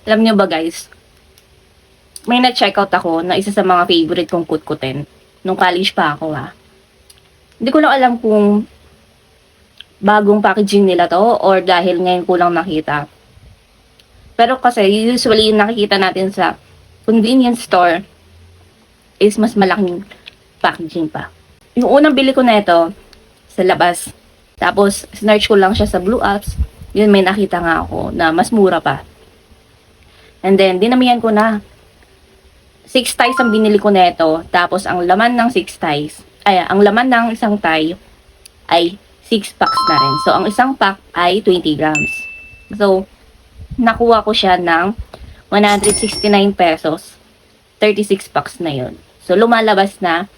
Alam niyo ba guys, may na-checkout ako na isa sa mga favorite kong kutkutin. Nung college pa ako Hindi ko lang alam kung bagong packaging nila to or dahil ngayon ko lang nakita. Pero kasi usually yung nakikita natin sa convenience store is mas malaking packaging pa. Yung unang bili ko na ito sa labas. Tapos search ko lang siya sa Blue Apps. Yun may nakita nga ako na mas mura pa. And then dinamihan ko na. 6 ties ang binili ko nito. Tapos ang laman ng 6 ties, ang laman ng isang tie ay 6 packs na rin. So ang isang pack ay 20 grams. So nakuha ko siya ng 169 pesos. 36 packs na yun. So lumalabas na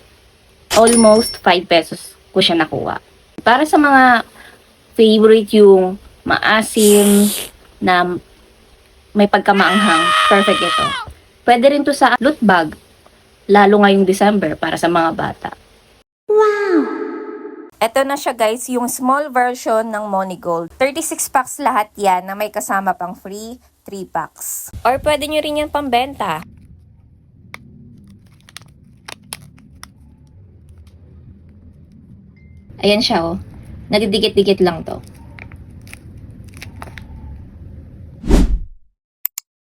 almost 5 pesos ko siya nakuha. Para sa mga favorite yung maasim na may pagkamaanghang, perfect ito. Pwede rin to sa loot bag, lalo ngayong December para sa mga bata. Ito na siya guys, yung small version ng Monigold. 36 packs lahat yan na may kasama pang free 3 packs. Or pwede nyo rin yan pambenta. Ayan siya Nagdidikit-dikit lang to.